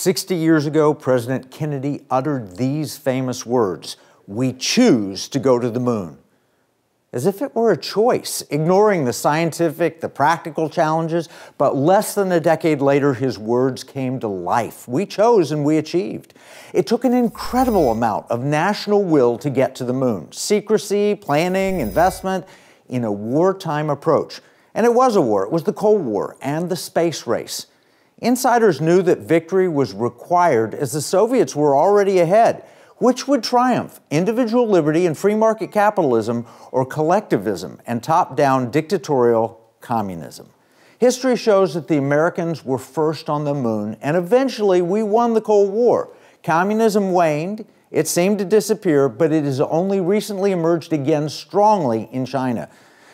60 years ago, President Kennedy uttered these famous words, "We choose to go to the moon." As if it were a choice, ignoring the scientific, the practical challenges. But less than a decade later, his words came to life. We chose and we achieved. It took an incredible amount of national will to get to the moon. Secrecy, planning, investment in a wartime approach. And it was a war. It was the Cold War and the space race. Insiders knew that victory was required as the Soviets were already ahead. Which would triumph, individual liberty and free market capitalism, or collectivism and top-down dictatorial communism? History shows that the Americans were first on the moon, and eventually we won the Cold War. Communism waned, it seemed to disappear, but it has only recently emerged again strongly in China.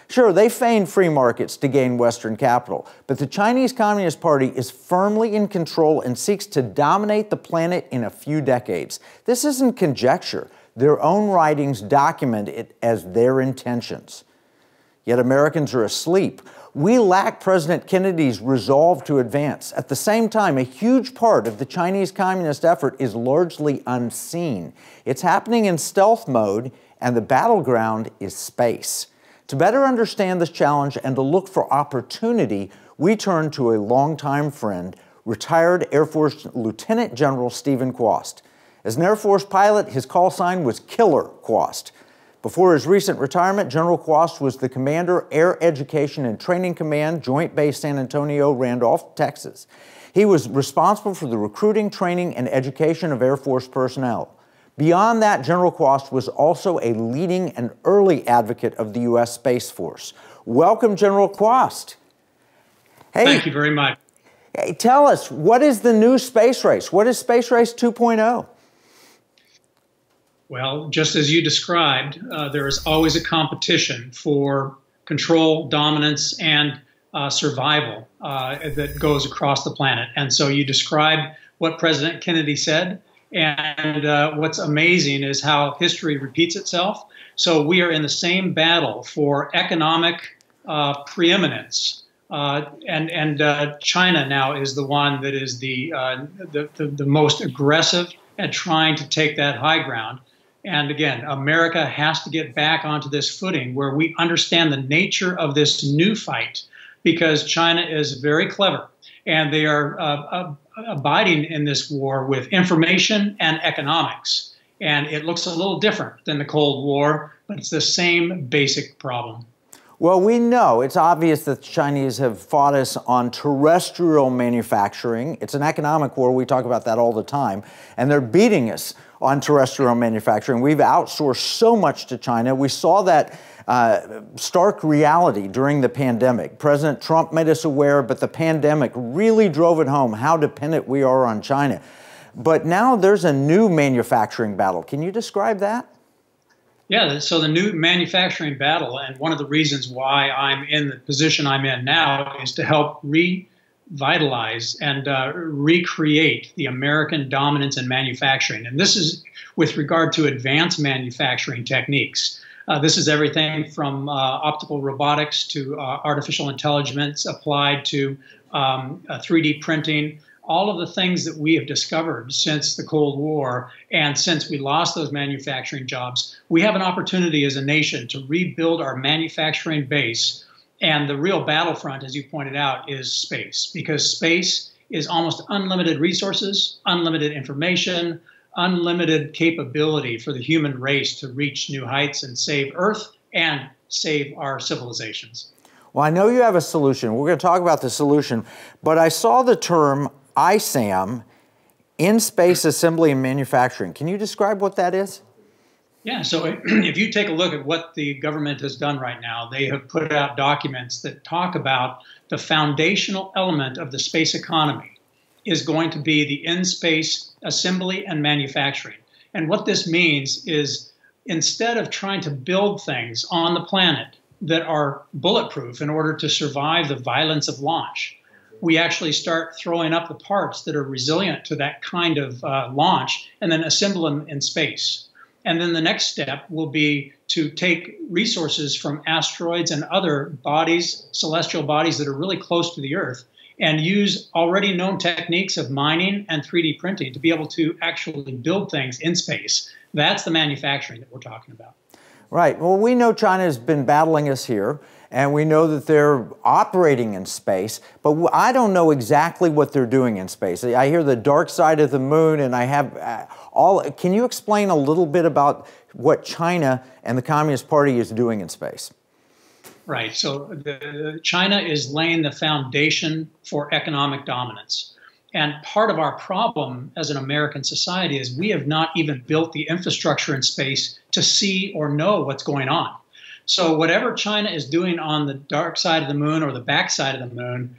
Sure, they feigned free markets to gain Western capital, but the Chinese Communist Party is firmly in control and seeks to dominate the planet in a few decades. This isn't conjecture. Their own writings document it as their intentions. Yet Americans are asleep. We lack President Kennedy's resolve to advance. At the same time, a huge part of the Chinese Communist effort is largely unseen. It's happening in stealth mode, and the battleground is space. To better understand this challenge and to look for opportunity, we turn to a longtime friend, retired Air Force Lieutenant General Stephen Kwast. As an Air Force pilot, his call sign was Killer Kwast. Before his recent retirement, General Kwast was the Commander, Air Education and Training Command, Joint Base San Antonio, Randolph, Texas. He was responsible for the recruiting, training, and education of Air Force personnel. Beyond that, General Kwast was also a leading and early advocate of the U.S. Space Force. Welcome, General Kwast. Hey, thank you very much. Hey, tell us, what is the new space race? What is Space Race 2.0? Well, just as you described, there is always a competition for control, dominance, and survival that goes across the planet. And so you described what President Kennedy said. And what's amazing is how history repeats itself. So we are in the same battle for economic preeminence. And China now is the one that is the most aggressive at trying to take that high ground. And again, America has to get back onto this footing where we understand the nature of this new fight, because China is very clever and they are abiding in this war with information and economics. And it looks a little different than the Cold War, but it's the same basic problem. Well, we know, it's obvious that the Chinese have fought us on terrestrial manufacturing. It's an economic war. We talk about that all the time. And they're beating us on terrestrial manufacturing. We've outsourced so much to China. We saw that stark reality during the pandemic. President Trump made us aware, but the pandemic really drove it home how dependent we are on China. But now there's a new manufacturing battle. Can you describe that? Yeah, so the new manufacturing battle, and one of the reasons why I'm in the position I'm in now, is to help revitalize and recreate the American dominance in manufacturing. And this is with regard to advanced manufacturing techniques. This is everything from optical robotics to artificial intelligence applied to 3D printing, all of the things that we have discovered since the Cold War and since we lost those manufacturing jobs. We have an opportunity as a nation to rebuild our manufacturing base. And the real battlefront, as you pointed out, is space, because space is almost unlimited resources, unlimited information, unlimited capability for the human race to reach new heights and save Earth and save our civilizations. Well, I know you have a solution. We're going to talk about the solution, but I saw the term ISAM, in-space assembly and manufacturing. Can you describe what that is? Yeah, so if you take a look at what the government has done right now, they have put out documents that talk about the foundational element of the space economy is going to be the in-space assembly and manufacturing. And what this means is, instead of trying to build things on the planet that are bulletproof in order to survive the violence of launch, we actually start throwing up the parts that are resilient to that kind of launch and then assemble them in space. And then the next step will be to take resources from asteroids and other bodies, celestial bodies that are really close to the Earth, and use already known techniques of mining and 3D printing to be able to actually build things in space. That's the manufacturing that we're talking about. Right. Well, we know China has been battling us here, and we know that they're operating in space, but I don't know exactly what they're doing in space. I hear the dark side of the moon, and I have can you explain a little bit about what China and the Communist Party is doing in space? Right. So China is laying the foundation for economic dominance. And part of our problem as an American society is we have not even built the infrastructure in space to see or know what's going on. So whatever China is doing on the dark side of the moon or the back side of the moon,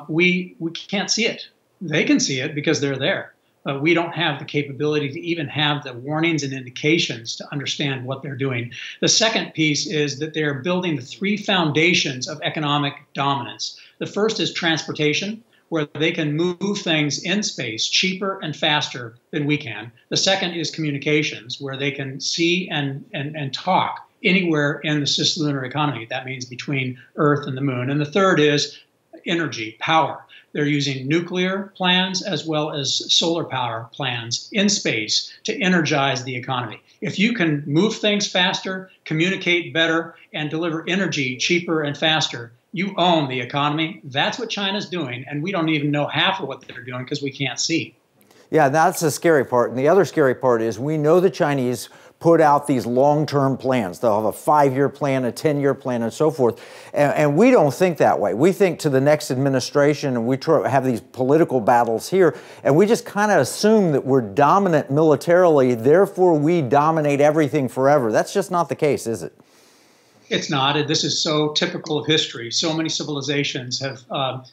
we can't see it. They can see it because they're there. But we don't have the capability to even have the warnings and indications to understand what they're doing. The second piece is that they're building the three foundations of economic dominance. The first is transportation, where they can move things in space cheaper and faster than we can. The second is communications, where they can see and talk anywhere in the cislunar economy. That means between Earth and the moon. And the third is energy, power. They're using nuclear plans as well as solar power plans in space to energize the economy. If you can move things faster, communicate better, and deliver energy cheaper and faster, you own the economy. That's what China's doing, and we don't even know half of what they're doing because we can't see. Yeah, that's the scary part. And the other scary part is we know the Chinese put out these long-term plans. They'll have a 5-year plan, a 10-year plan, and so forth. And we don't think that way. We think to the next administration, and we have these political battles here, and we just kind of assume that we're dominant militarily, therefore we dominate everything forever. That's just not the case, is it? It's not. This is so typical of history. So many civilizations have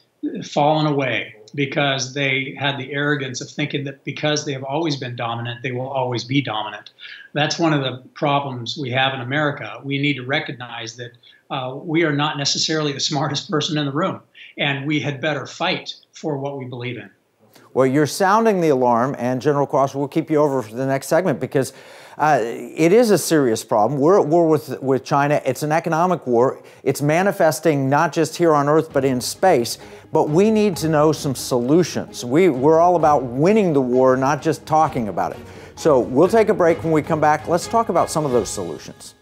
fallen away because they had the arrogance of thinking that because they have always been dominant, they will always be dominant. That's one of the problems we have in America. We need to recognize that we are not necessarily the smartest person in the room, and we had better fight for what we believe in. Well, you're sounding the alarm, and General Kwast, we'll keep you over for the next segment because it is a serious problem. We're at war with China. It's an economic war. It's manifesting not just here on Earth, but in space. But we need to know some solutions. We're all about winning the war, not just talking about it. So we'll take a break. When we come back, let's talk about some of those solutions.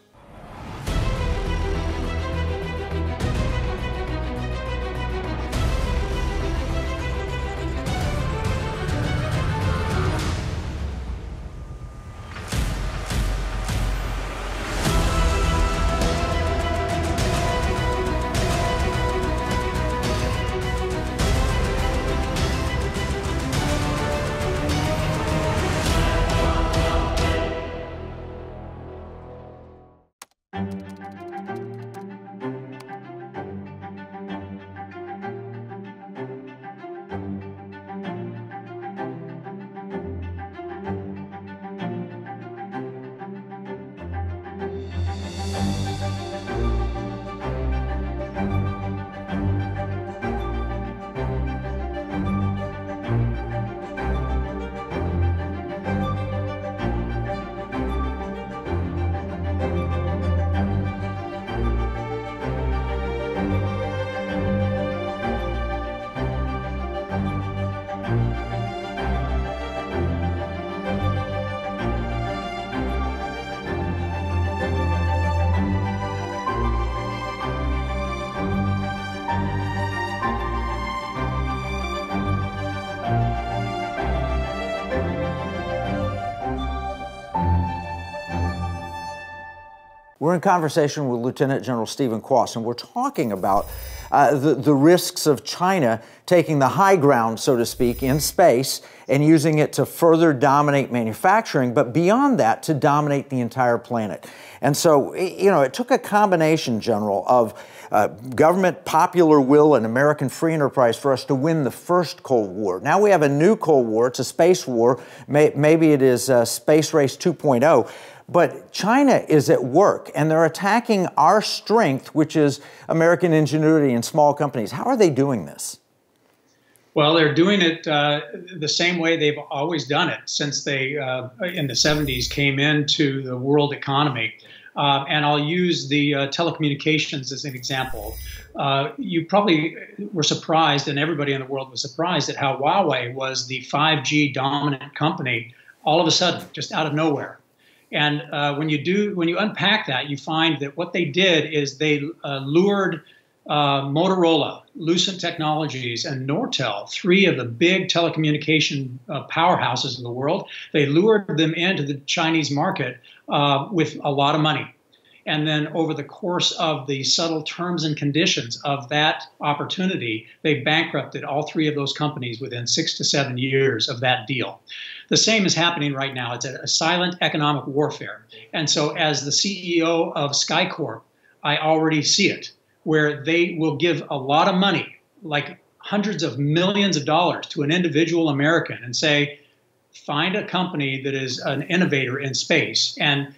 We're in conversation with Lieutenant General Stephen Kwast, and we're talking about the risks of China taking the high ground, so to speak, in space and using it to further dominate manufacturing, but beyond that, to dominate the entire planet. And so, you know, it took a combination, General, of government popular will and American free enterprise for us to win the first Cold War. Now we have a new Cold War. It's a space war. Maybe it is Space Race 2.0. But China is at work, and they're attacking our strength, which is American ingenuity and small companies. How are they doing this? Well, they're doing it the same way they've always done it since they, in the 70s, came into the world economy. And I'll use the telecommunications as an example. You probably were surprised, and everybody in the world was surprised at how Huawei was the 5G dominant company all of a sudden, just out of nowhere. And when you unpack that, you find that what they did is they lured Motorola, Lucent Technologies, and Nortel, three of the big telecommunication powerhouses in the world. They lured them into the Chinese market with a lot of money. And then over the course of the subtle terms and conditions of that opportunity, they bankrupted all three of those companies within 6 to 7 years of that deal. The same is happening right now. It's a silent economic warfare. And so as the CEO of SkyCorp, I already see it, where they will give a lot of money, like hundreds of millions of dollars, to an individual American and say, find a company that is an innovator in space and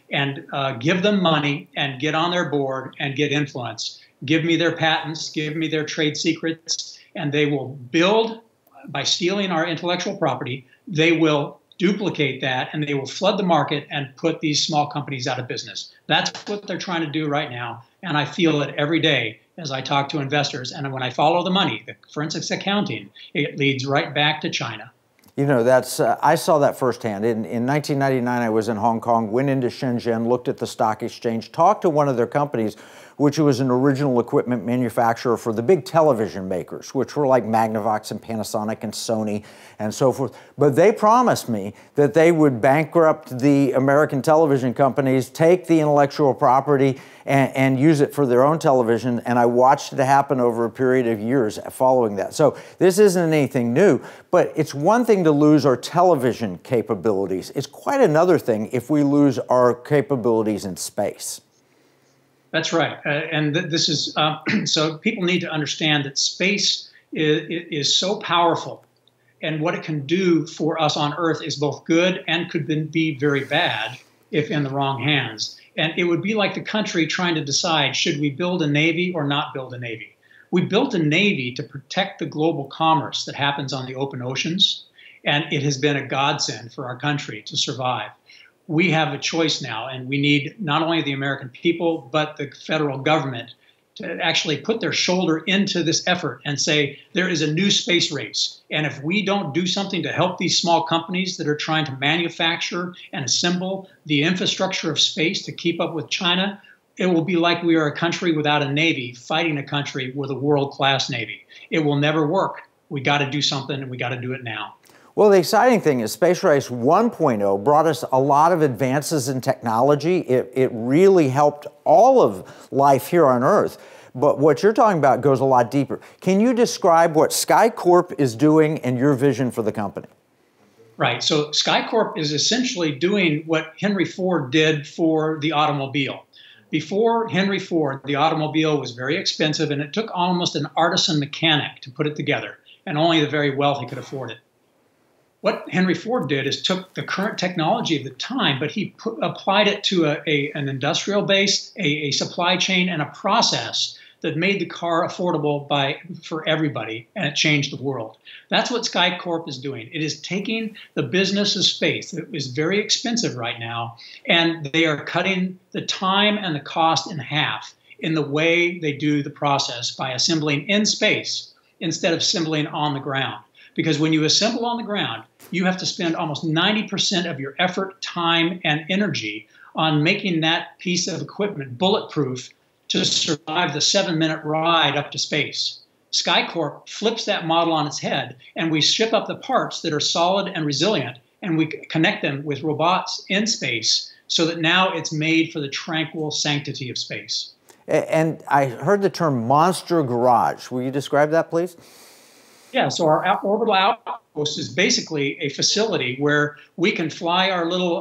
give them money and get on their board and get influence. Give me their patents, give me their trade secrets, and they will build, by stealing our intellectual property, they will duplicate that and they will flood the market and put these small companies out of business. That's what they're trying to do right now. And I feel it every day as I talk to investors. And when I follow the money, the forensics accounting, it leads right back to China. You know, that's I saw that firsthand. In 1999, I was in Hong Kong, went into Shenzhen, looked at the stock exchange, talked to one of their companies, which was an original equipment manufacturer for the big television makers, which were like Magnavox and Panasonic and Sony and so forth. But they promised me that they would bankrupt the American television companies, take the intellectual property, and use it for their own television. And I watched it happen over a period of years following that. So this isn't anything new, but it's one thing to lose our television capabilities. It's quite another thing if we lose our capabilities in space. That's right. And this is, so people need to understand that space is so powerful, and what it can do for us on Earth is both good and could be very bad if in the wrong hands. And it would be like the country trying to decide, should we build a Navy or not build a Navy? We built a Navy to protect the global commerce that happens on the open oceans, and it has been a godsend for our country to survive. We have a choice now, and we need not only the American people, but the federal government to actually put their shoulder into this effort and say, there is a new space race. And if we don't do something to help these small companies that are trying to manufacture and assemble the infrastructure of space to keep up with China, it will be like we are a country without a Navy fighting a country with a world-class Navy. It will never work. We got to do something, and we got to do it now. Well, the exciting thing is Space Race 1.0 brought us a lot of advances in technology. It really helped all of life here on Earth. But what you're talking about goes a lot deeper. Can you describe what SkyCorp is doing and your vision for the company? Right. So SkyCorp is essentially doing what Henry Ford did for the automobile. Before Henry Ford, the automobile was very expensive, and it took almost an artisan mechanic to put it together, and only the very wealthy could afford it. What Henry Ford did is took the current technology of the time, but he applied it to an industrial base, a supply chain, and a process that made the car affordable for everybody, and it changed the world. That's what SkyCorp is doing. It is taking the business of space that is very expensive right now, and they are cutting the time and the cost in half in the way they do the process by assembling in space instead of assembling on the ground. Because when you assemble on the ground, you have to spend almost 90% of your effort, time, and energy on making that piece of equipment bulletproof to survive the 7-minute ride up to space. SkyCorp flips that model on its head, and we ship up the parts that are solid and resilient, and we connect them with robots in space so that now it's made for the tranquil sanctity of space. And I heard the term monster garage. Will you describe that, please? Yeah, so our orbital outpost is basically a facility where we can fly our little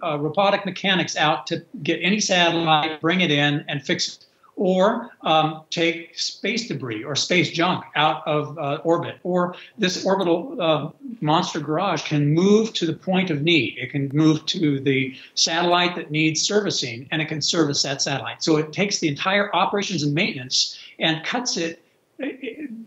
robotic mechanics out to get any satellite, bring it in, and fix it. Or take space debris or space junk out of orbit. Or this orbital monster garage can move to the point of need. It can move to the satellite that needs servicing, and it can service that satellite. So it takes the entire operations and maintenance and cuts it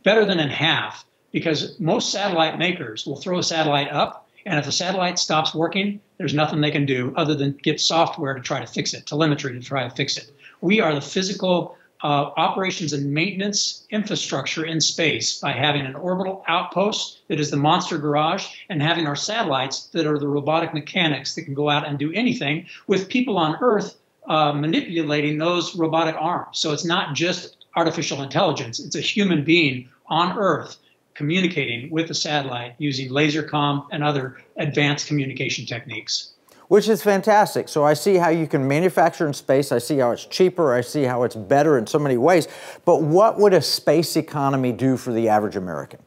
better than in half. Because most satellite makers will throw a satellite up, and if the satellite stops working, there's nothing they can do other than get software to try to fix it, telemetry to try to fix it. We are the physical operations and maintenance infrastructure in space by having an orbital outpost that is the monster garage and having our satellites that are the robotic mechanics that can go out and do anything with people on Earth manipulating those robotic arms. So it's not just artificial intelligence. It's a human being on Earth communicating with the satellite using laser comm and other advanced communication techniques. Which is fantastic. So I see how you can manufacture in space. I see how it's cheaper. I see how it's better in so many ways. But what would a space economy do for the average American?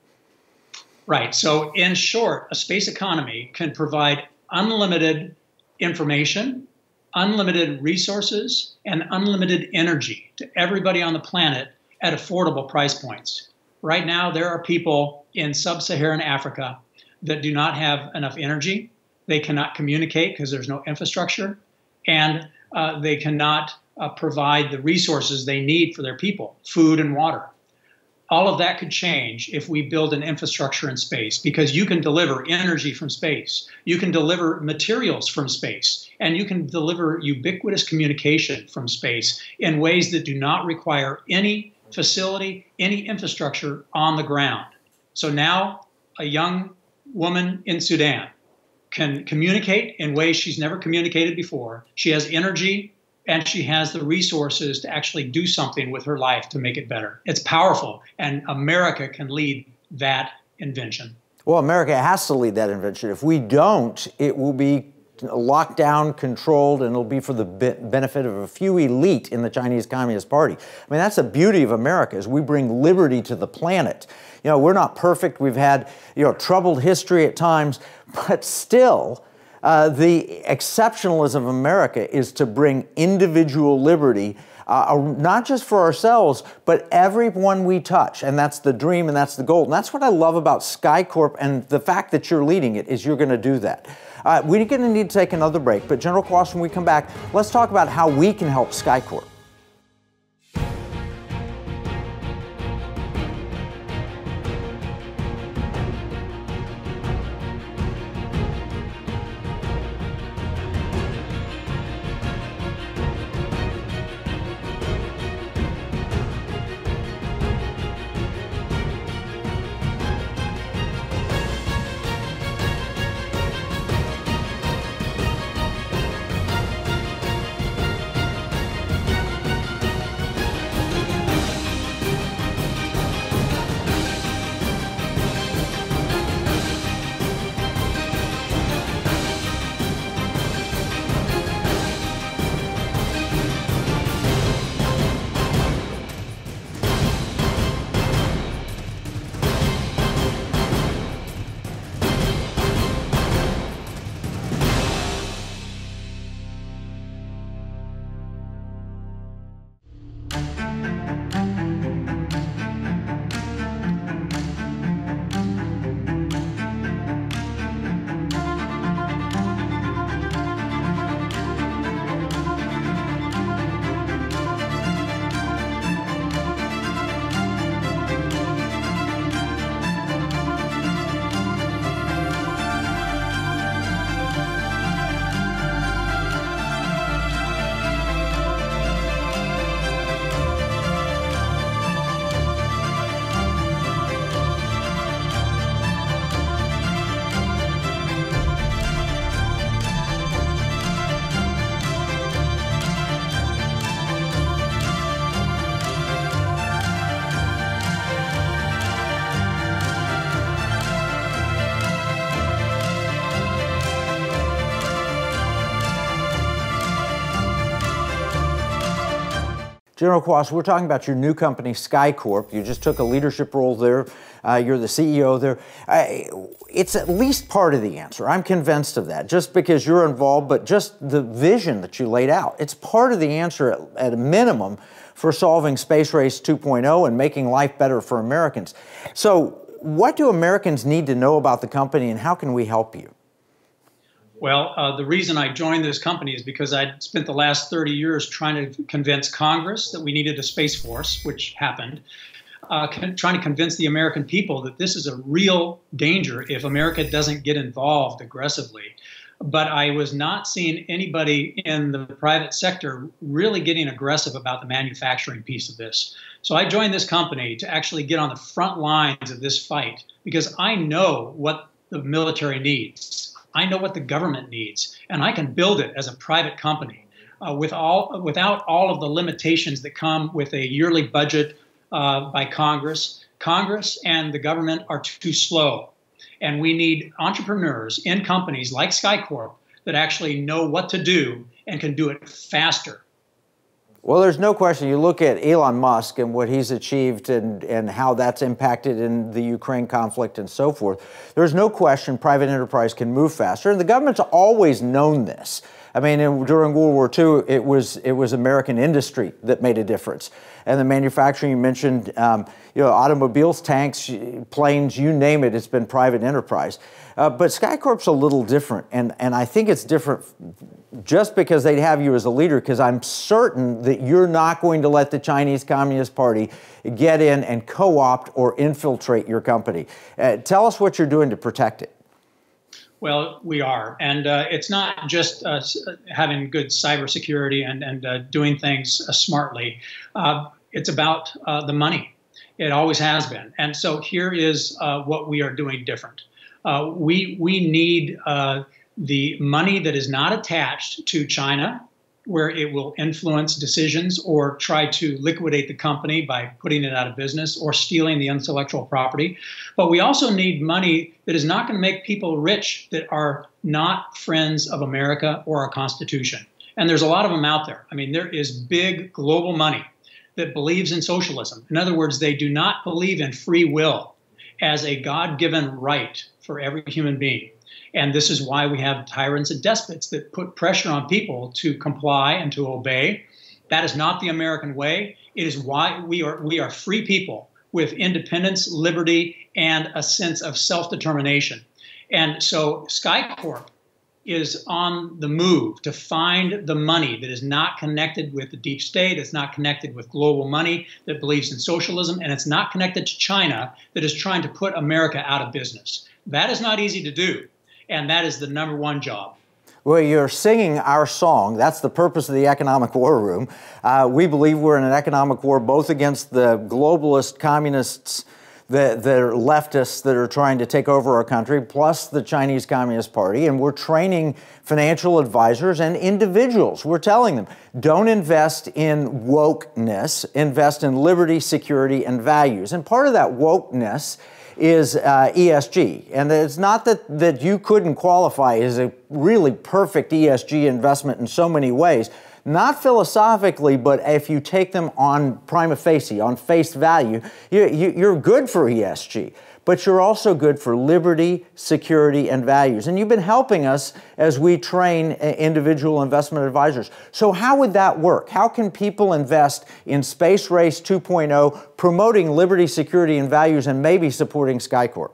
Right. So in short, a space economy can provide unlimited information, unlimited resources, and unlimited energy to everybody on the planet at affordable price points. Right now, there are people in sub-Saharan Africa that do not have enough energy. They cannot communicate because there's no infrastructure, and they cannot provide the resources they need for their people, food and water. All of that could change if we build an infrastructure in space, because you can deliver energy from space, you can deliver materials from space, and you can deliver ubiquitous communication from space in ways that do not require any facility, any infrastructure on the ground. So now a young woman in Sudan can communicate in ways she's never communicated before. She has energy and she has the resources to actually do something with her life to make it better. It's powerful, and America can lead that invention. Well, America has to lead that invention. If we don't, it will be locked down, controlled, and it'll be for the benefit of a few elite in the Chinese Communist Party. I mean, that's the beauty of America, is we bring liberty to the planet. You know, we're not perfect. We've had, troubled history at times, but still, the exceptionalism of America is to bring individual liberty, not just for ourselves, but everyone we touch. And that's the dream, and that's the goal. And that's what I love about SkyCorp, and the fact that you're leading it is you're going to do that. We're going to need to take another break, but General Kwast, when we come back, let's talk about how we can help SkyCorp. General Kwast, we're talking about your new company, SkyCorp. You just took a leadership role there. You're the CEO there. It's at least part of the answer. I'm convinced of that. Just because you're involved, but just the vision that you laid out, it's part of the answer at a minimum for solving Space Race 2.0 and making life better for Americans. So what do Americans need to know about the company, and how can we help you? Well, the reason I joined this company is because I'd spent the last 30 years trying to convince Congress that we needed a Space Force, which happened, trying to convince the American people that this is a real danger if America doesn't get involved aggressively. but I was not seeing anybody in the private sector really getting aggressive about the manufacturing piece of this. So I joined this company to actually get on the front lines of this fight because I know what the military needs. I know what the government needs, and I can build it as a private company without all of the limitations that come with a yearly budget by Congress. Congress and the government are too slow. And we need entrepreneurs in companies like SkyCorp that actually know what to do and can do it faster. Well, there's no question. You look at Elon Musk and what he's achieved and how that's impacted in the Ukraine conflict and so forth. There's no question private enterprise can move faster. And the government's always known this. I mean, during World War II, it was American industry that made a difference. And the manufacturing you mentioned, automobiles, tanks, planes, you name it, it's been private enterprise. But SkyCorp's a little different, and I think it's different just because they have you as a leader, because I'm certain that you're not going to let the Chinese Communist Party get in and co-opt or infiltrate your company. Tell us what you're doing to protect it. Well, we are. And it's not just having good cybersecurity and doing things smartly. It's about the money. It always has been. And so here is what we are doing different. We need the money that is not attached to China, where it will influence decisions or try to liquidate the company by putting it out of business or stealing the intellectual property. But we also need money that is not going to make people rich that are not friends of America or our Constitution. And there's a lot of them out there. I mean, there is big global money that believes in socialism. In other words, they do not believe in free will as a God-given right for every human being. And this is why we have tyrants and despots that put pressure on people to comply and to obey. That is not the American way. It is why we are free people with independence, liberty, and a sense of self-determination. And so SkyCorp is on the move to find the money that is not connected with the deep state, it's not connected with global money that believes in socialism, and it's not connected to China that is trying to put America out of business. That is not easy to do. And that is the #1 job. Well, you're singing our song. That's the purpose of the Economic War Room. We believe we're in an economic war both against the globalist communists that are leftists that are trying to take over our country, plus the Chinese Communist Party. And we're training financial advisors and individuals. We're telling them, don't invest in wokeness, invest in liberty, security, and values. And part of that wokeness is ESG. And it's not that you couldn't qualify as a really perfect ESG investment in so many ways. Not philosophically, but if you take them on prima facie, on face value, you're good for ESG. But you're also good for liberty, security, and values. And you've been helping us as we train individual investment advisors. So how would that work? How can people invest in Space Race 2.0, promoting liberty, security, and values, and maybe supporting SkyCorp?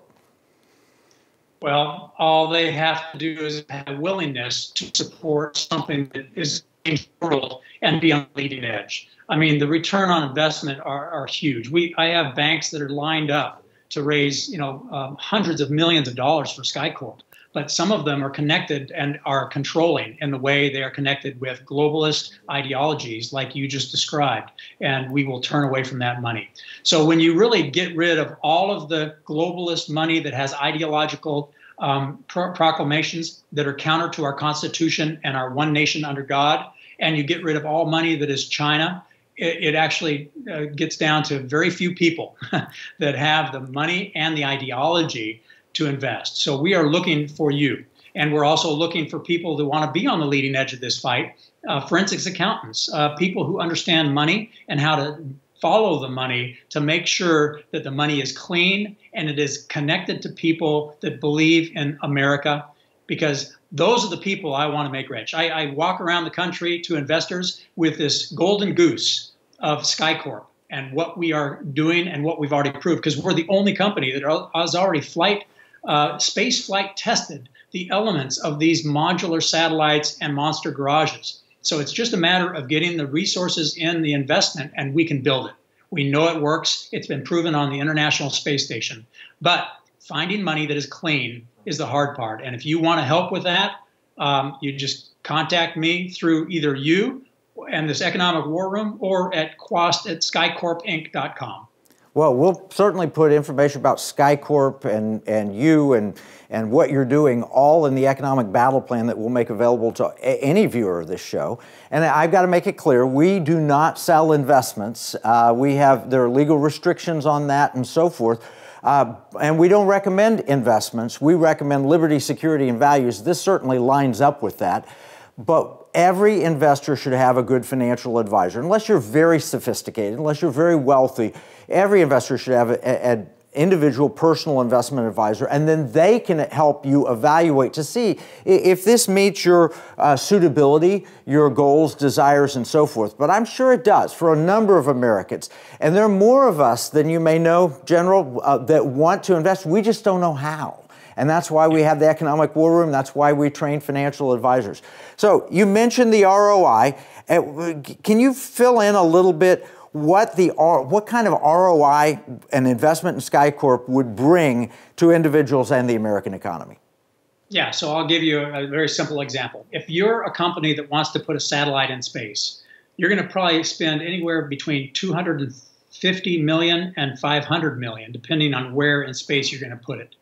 Well, all they have to do is have a willingness to support something that is in the world and be on the leading edge. I mean, the return on investment are huge. I have banks that are lined up to raise, hundreds of millions of dollars for SkyCorp. But some of them are connected and are controlling in the way they are connected with globalist ideologies like you just described. And we will turn away from that money. So when you really get rid of all of the globalist money that has ideological proclamations that are counter to our Constitution and our one nation under God, and you get rid of all money that is China, it actually gets down to very few people that have the money and the ideology to invest. So we are looking for you. And we're also looking for people that want to be on the leading edge of this fight, forensics accountants, people who understand money and how to follow the money to make sure that the money is clean and it is connected to people that believe in America, because those are the people I want to make rich. I walk around the country to investors with this golden goose of SkyCorp and what we are doing and what we've already proved, because we're the only company that has already space flight tested the elements of these modular satellites and monster garages. So it's just a matter of getting the resources in the investment, and we can build it. We know it works. It's been proven on the International Space Station. But finding money that is clean is the hard part. And if you want to help with that, you just contact me through either you and this Economic War Room or at Kwast at skycorpinc.com. Well, we'll certainly put information about SkyCorp and you and what you're doing all in the economic battle plan that we'll make available to any viewer of this show. And I've got to make it clear, we do not sell investments. There are legal restrictions on that and so forth. And we don't recommend investments. We recommend liberty, security, and values. This certainly lines up with that. But every investor should have a good financial advisor. Unless you're very sophisticated, unless you're very wealthy, every investor should have an individual personal investment advisor, and then they can help you evaluate to see if this meets your suitability, your goals, desires, and so forth. But I'm sure it does for a number of Americans. And there are more of us than you may know, General, that want to invest. We just don't know how. And that's why we have the Economic War Room. That's why we train financial advisors. So you mentioned the ROI. Can you fill in a little bit what kind of ROI an investment in SkyCorp would bring to individuals and the American economy? Yeah, so I'll give you a very simple example. If you're a company that wants to put a satellite in space, you're going to probably spend anywhere between $250 million and $500 million, depending on where in space you're going to put it.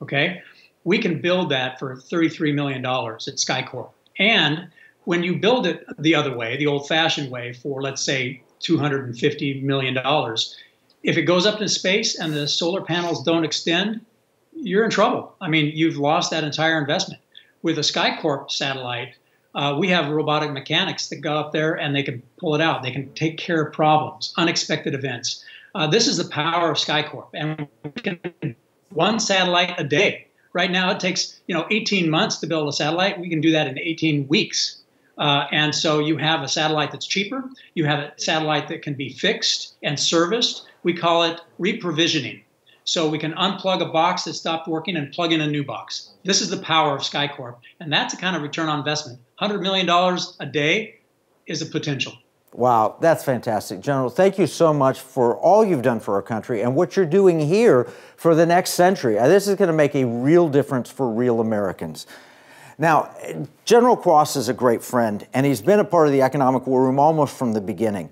Okay, we can build that for $33 million at SkyCorp. And when you build it the other way, the old-fashioned way, for let's say $250 million, if it goes up in space and the solar panels don't extend, you're in trouble. I mean, you've lost that entire investment. With a SkyCorp satellite, we have robotic mechanics that go up there and they can pull it out. They can take care of problems, unexpected events. This is the power of SkyCorp. And we can one satellite a day. Right now, it takes 18 months to build a satellite. We can do that in 18 weeks. And so you have a satellite that's cheaper. You have a satellite that can be fixed and serviced. We call it reprovisioning. So we can unplug a box that stopped working and plug in a new box. This is the power of SkyCorp. And that's a kind of return on investment. $100 million a day is a potential. Wow, that's fantastic. General, thank you so much for all you've done for our country and what you're doing here for the next century. This is going to make a real difference for real Americans. Now, General Kwast is a great friend, and he's been a part of the Economic War Room almost from the beginning.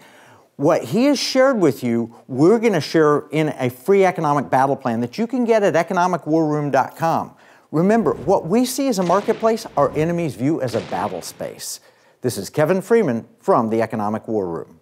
What he has shared with you, we're going to share in a free economic battle plan that you can get at EconomicWarRoom.com. Remember, what we see as a marketplace, our enemies view as a battle space. This is Kevin Freeman from the Economic War Room.